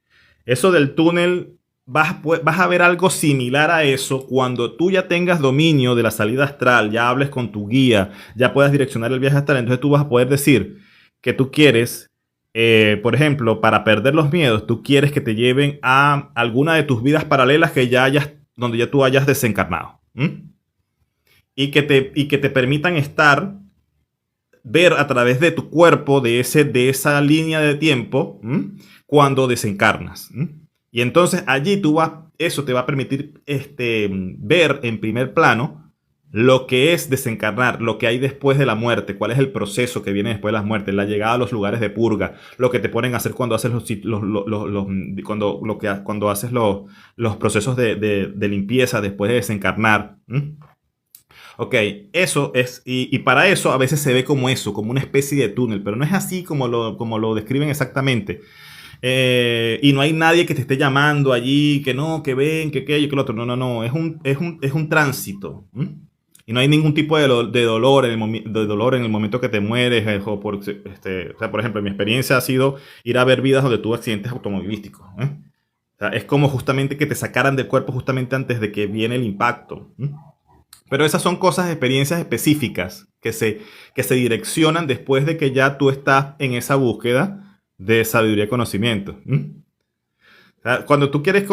Eso del túnel, vas a ver algo similar a eso cuando tú ya tengas dominio de la salida astral, ya hables con tu guía, ya puedas direccionar el viaje astral. Entonces tú vas a poder decir que tú quieres por ejemplo, para perder los miedos, tú quieres que te lleven a alguna de tus vidas paralelas que ya hayas, donde ya tú hayas desencarnado. Y que te permitan ver a través de tu cuerpo, de esa línea de tiempo, cuando desencarnas. Y entonces allí eso te va a permitir ver en primer plano lo que es desencarnar, lo que hay después de la muerte, cuál es el proceso que viene después de la muerte, la llegada a los lugares de purga, lo que te ponen a hacer cuando haces cuando haces los procesos de limpieza después de desencarnar. Ok, eso es, y para eso a veces se ve como eso, como una especie de túnel, pero no es así como lo describen exactamente. Y no hay nadie que te esté llamando allí, que no, que ven, que aquello, que lo otro. No, no, no, es un tránsito. Y no hay ningún tipo de dolor de dolor en el momento que te mueres. O sea, por ejemplo, mi experiencia ha sido ir a ver vidas donde tuve accidentes automovilísticos. O sea, es como justamente que te sacaran del cuerpo justamente antes de que viene el impacto. Pero esas son cosas, experiencias específicas que se direccionan después de que ya tú estás en esa búsqueda de sabiduría y conocimiento. O sea, cuando tú quieres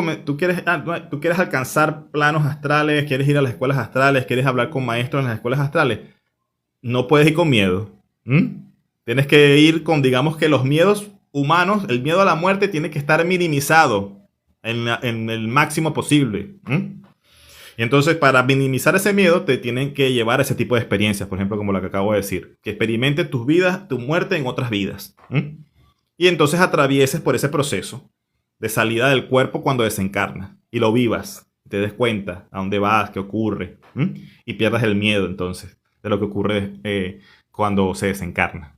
alcanzar planos astrales, quieres ir a las escuelas astrales, quieres hablar con maestros en las escuelas astrales, no puedes ir con miedo. Tienes que ir con, digamos que los miedos humanos, el miedo a la muerte tiene que estar minimizado en el máximo posible. Y entonces, para minimizar ese miedo, te tienen que llevar a ese tipo de experiencias, por ejemplo, como la que acabo de decir, que experimentes tus vidas, tu muerte en otras vidas. Y entonces atravieses por ese proceso de salida del cuerpo cuando desencarnas y lo vivas, te des cuenta a dónde vas, qué ocurre, y pierdas el miedo entonces de lo que ocurre cuando se desencarna.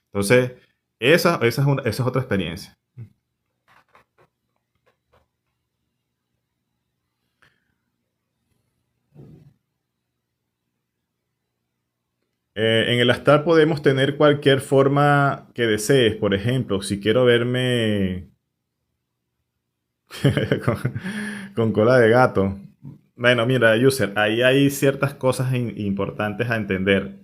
Entonces, esa es otra experiencia. En el astral podemos tener cualquier forma que desees. Por ejemplo, si quiero verme con, con cola de gato. Bueno, mira, user, ahí hay ciertas cosas importantes a entender.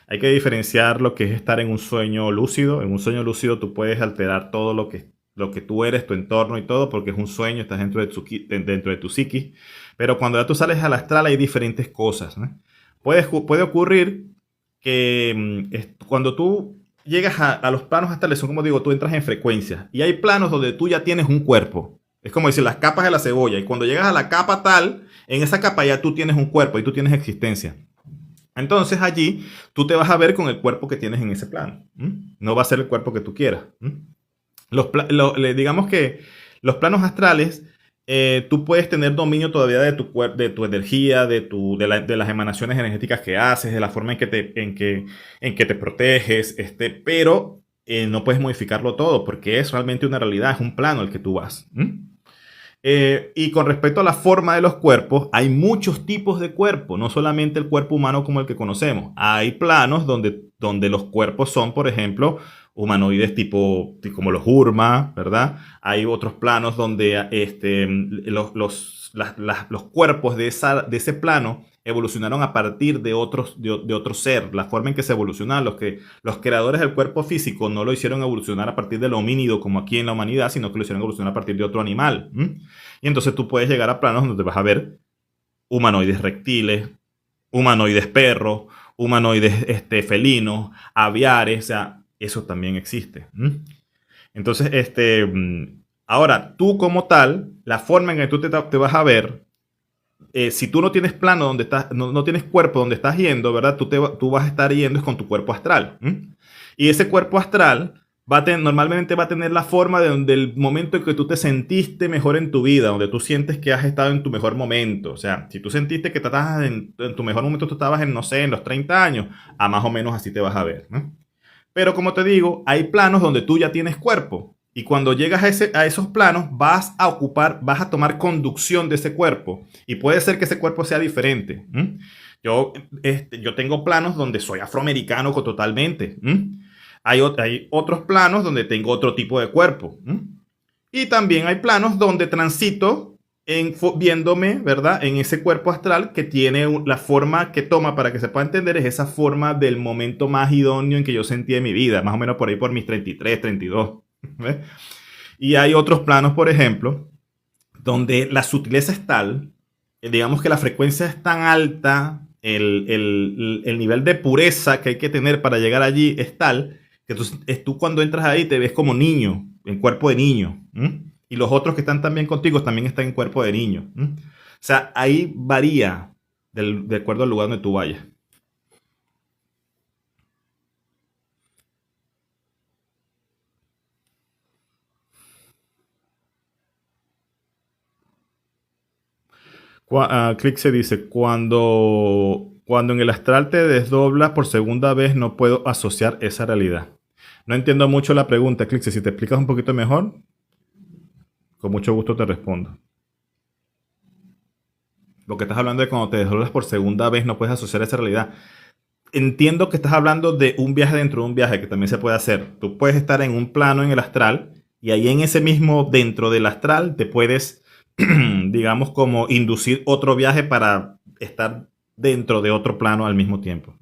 Hay que diferenciar lo que es estar en un sueño lúcido. En un sueño lúcido tú puedes alterar todo lo que tú eres, tu entorno y todo, porque es un sueño, estás dentro de tu psiquis. Pero cuando ya tú sales al astral hay diferentes cosas, ¿no? Puede ocurrir que cuando tú llegas a los planos astrales, son como digo, tú entras en frecuencias. Y hay planos donde tú ya tienes un cuerpo. Es como decir, las capas de la cebolla. Y cuando llegas a la capa tal, en esa capa ya tú tienes un cuerpo y tú tienes existencia. Entonces allí tú te vas a ver con el cuerpo que tienes en ese plano. No va a ser el cuerpo que tú quieras. Digamos que los planos astrales, tú puedes tener dominio todavía de tu energía, de las emanaciones energéticas que haces, de la forma en que te proteges, pero no puedes modificarlo todo porque es realmente una realidad, es un plano al que tú vas. Y con respecto a la forma de los cuerpos, hay muchos tipos de cuerpo, no solamente el cuerpo humano como el que conocemos. Hay planos donde los cuerpos son, por ejemplo, humanoides como los Urma, ¿verdad? Hay otros planos donde los cuerpos de ese plano evolucionaron a partir de otro ser. La forma en que se evolucionaron, los creadores del cuerpo físico no lo hicieron evolucionar a partir del homínido como aquí en la humanidad, sino que lo hicieron evolucionar a partir de otro animal. Y entonces tú puedes llegar a planos donde vas a ver humanoides reptiles, humanoides perros, humanoides felinos, aviares, o sea, eso también existe. Entonces, ahora, tú como tal, la forma en que tú te vas a ver, si tú no tienes plano donde estás, no tienes cuerpo donde estás yendo, ¿verdad? Tú vas a estar yendo es con tu cuerpo astral. Y ese cuerpo astral normalmente va a tener la forma del momento en que tú te sentiste mejor en tu vida, donde tú sientes que has estado en tu mejor momento. O sea, si tú sentiste que estabas en tu mejor momento, tú estabas no sé, en los 30 años, a más o menos así te vas a ver, ¿no? Pero como te digo, hay planos donde tú ya tienes cuerpo. Y cuando llegas a esos planos, vas a tomar conducción de ese cuerpo. Y puede ser que ese cuerpo sea diferente. Yo tengo planos donde soy afroamericano totalmente. Hay otros planos donde tengo otro tipo de cuerpo. Y también hay planos donde transito viéndome, ¿verdad? En ese cuerpo astral que tiene la forma que toma, para que se pueda entender, es esa forma del momento más idóneo en que yo sentí en mi vida, más o menos por ahí por mis 33, 32. ¿Ves? Y hay otros planos, por ejemplo, donde la sutileza es tal, digamos que la frecuencia es tan alta, el nivel de pureza que hay que tener para llegar allí es tal, que tú cuando entras ahí te ves como niño, en cuerpo de niño. ¿M? Y los otros que están también contigo también están en cuerpo de niño. ¿M? O sea, ahí varía de acuerdo al lugar donde tú vayas. Click se dice, cuando en el astral te desdoblas por segunda vez no puedo asociar esa realidad. No entiendo mucho la pregunta, Click. Si te explicas un poquito mejor, con mucho gusto te respondo. Lo que estás hablando de cuando te desdoblas por segunda vez no puedes asociar esa realidad. Entiendo que estás hablando de un viaje dentro de un viaje que también se puede hacer. Tú puedes estar en un plano en el astral y ahí en ese mismo dentro del astral te puedes, digamos, como inducir otro viaje para estar dentro de otro plano al mismo tiempo.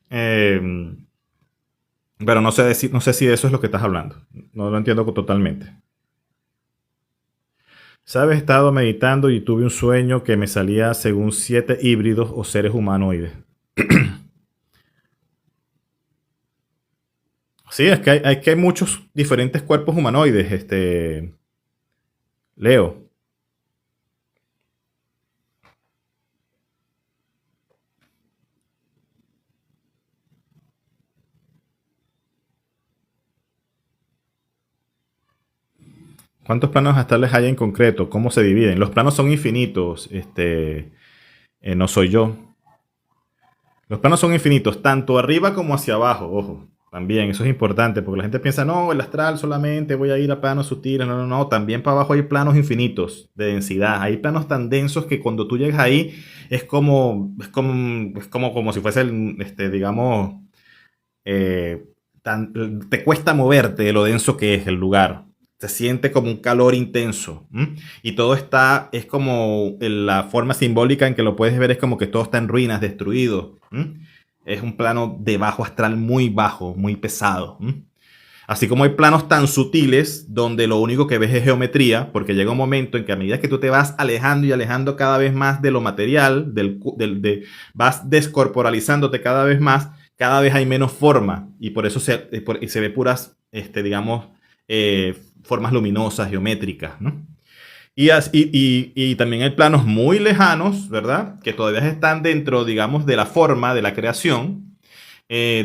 Eh, pero no sé si de eso es lo que estás hablando. No lo entiendo totalmente. ¿Sabes? He estado meditando y tuve un sueño que me salía según 7 híbridos o seres humanoides. Sí, es que hay muchos diferentes cuerpos humanoides, Leo. ¿Cuántos planos astrales hay en concreto? ¿Cómo se dividen? Los planos son infinitos, no soy yo. Los planos son infinitos, tanto arriba como hacia abajo, ojo. También, eso es importante, porque la gente piensa, no, el astral solamente voy a ir a planos sutiles. No, no, no, también para abajo hay planos infinitos de densidad. Hay planos tan densos que cuando tú llegas ahí como si fuese, digamos, eh, te cuesta moverte de lo denso que es el lugar. Se siente como un calor intenso. ¿M? Y todo es como la forma simbólica en que lo puedes ver, es como que todo está en ruinas, destruido. ¿M? Es un plano de bajo astral muy bajo, muy pesado. ¿M? Así como hay planos tan sutiles donde lo único que ves es geometría, porque llega un momento en que a medida que tú te vas alejando y alejando cada vez más de lo material, vas descorporalizándote cada vez más, cada vez hay menos forma y por eso se ve puras, digamos, formas luminosas, geométricas, ¿no? Y también hay planos muy lejanos, ¿verdad? Que todavía están dentro, digamos, de la forma de la creación,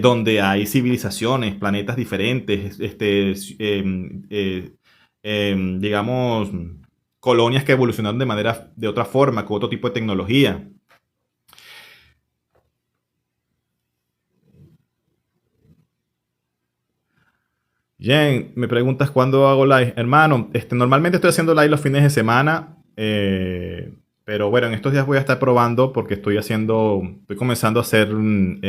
donde hay civilizaciones, planetas diferentes, digamos, colonias que evolucionaron de otra forma, con otro tipo de tecnología. Jen, me preguntas cuándo hago live. Hermano, normalmente estoy haciendo live los fines de semana, pero bueno, en estos días voy a estar probando porque estoy comenzando a hacer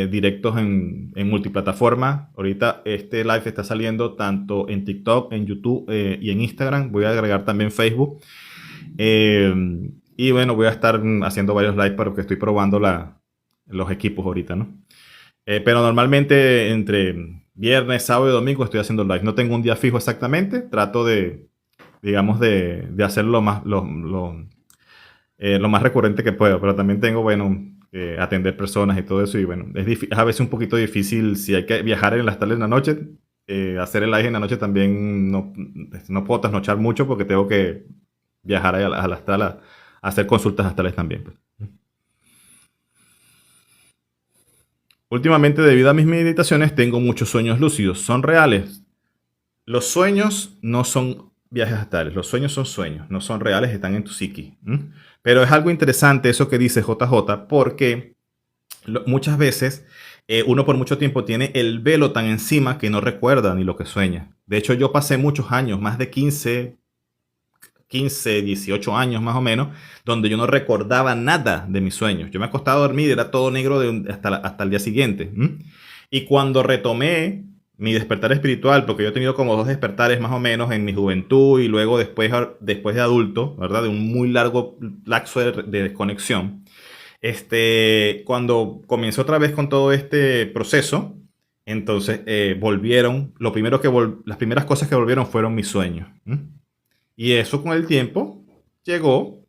directos en multiplataforma. Ahorita este live está saliendo tanto en TikTok, en YouTube y en Instagram. Voy a agregar también Facebook. Eh, y bueno, voy a estar haciendo varios lives porque estoy probando los equipos ahorita, ¿no? Pero normalmente entre viernes, sábado y domingo estoy haciendo live. No tengo un día fijo exactamente. Trato digamos, de hacerlo lo más recurrente que puedo. Pero también tengo, bueno, atender personas y todo eso. Y bueno, es a veces un poquito difícil si hay que viajar en las tardes en la noche. Hacer el live en la noche también no puedo trasnochar mucho porque tengo que viajar a la astral a hacer consultas astrales también, pues. Últimamente, debido a mis meditaciones, tengo muchos sueños lúcidos. ¿Son reales? Los sueños no son viajes astrales. Los sueños son sueños, no son reales, están en tu psiqui. ¿M? Pero es algo interesante eso que dice JJ, porque muchas veces uno por mucho tiempo tiene el velo tan encima que no recuerda ni lo que sueña. De hecho, yo pasé muchos años, más de 18 años más o menos, donde yo no recordaba nada de mis sueños. Yo me acostaba a dormir y era todo negro hasta el día siguiente. ¿M? Y cuando retomé, mi despertar espiritual, porque yo he tenido como dos despertares más o menos en mi juventud y luego después de adulto, ¿verdad? De un muy largo lapso de desconexión. Cuando comencé otra vez con todo este proceso, entonces volvieron, las primeras cosas que volvieron fueron mis sueños. ¿M? Y eso con el tiempo llegó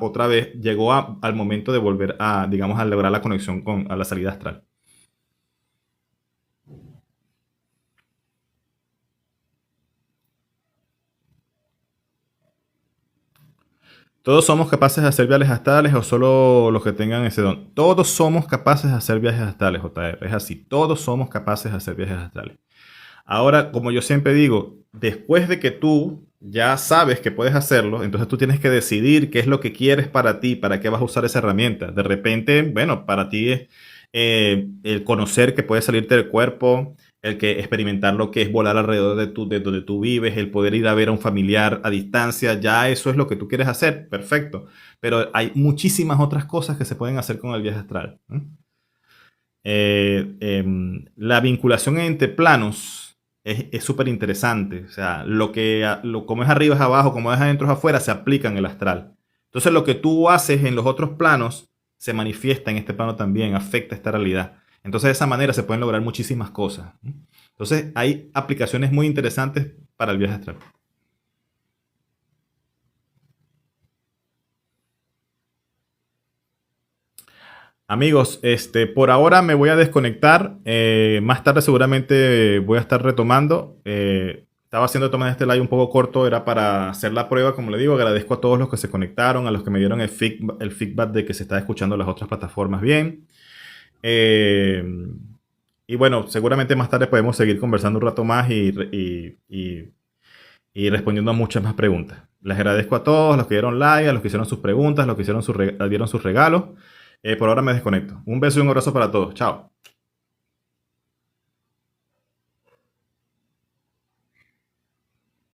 otra vez, al momento de volver a, digamos, a lograr la conexión a la salida astral. ¿Todos somos capaces de hacer viajes astrales o solo los que tengan ese don? Todos somos capaces de hacer viajes astrales, JR. Es así, todos somos capaces de hacer viajes astrales. Ahora, como yo siempre digo, después de que tú ya sabes que puedes hacerlo, entonces tú tienes que decidir qué es lo que quieres para ti, para qué vas a usar esa herramienta. De repente, bueno, para ti es el conocer que puedes salirte del cuerpo, el que experimentar lo que es volar alrededor de donde tú vives, el poder ir a ver a un familiar a distancia, ya eso es lo que tú quieres hacer, perfecto. Pero hay muchísimas otras cosas que se pueden hacer con el viaje astral. La vinculación entre planos es súper interesante. O sea, como es arriba es abajo, como es adentro es afuera, se aplica en el astral. Entonces, lo que tú haces en los otros planos se manifiesta en este plano también, afecta esta realidad. Entonces, de esa manera se pueden lograr muchísimas cosas. Entonces, hay aplicaciones muy interesantes para el viaje astral. Amigos, por ahora me voy a desconectar. Más tarde seguramente voy a estar retomando. Estaba haciendo tomar este live un poco corto, era para hacer la prueba, como le digo. Agradezco a todos los que se conectaron, a los que me dieron el feedback de que se está escuchando las otras plataformas bien. Eh, y bueno, seguramente más tarde podemos seguir conversando un rato más y respondiendo a muchas más preguntas. Les agradezco a todos, a los que dieron like, a los que hicieron sus preguntas, a los que dieron sus regalos. Por ahora me desconecto. Un beso y un abrazo para todos. Chao.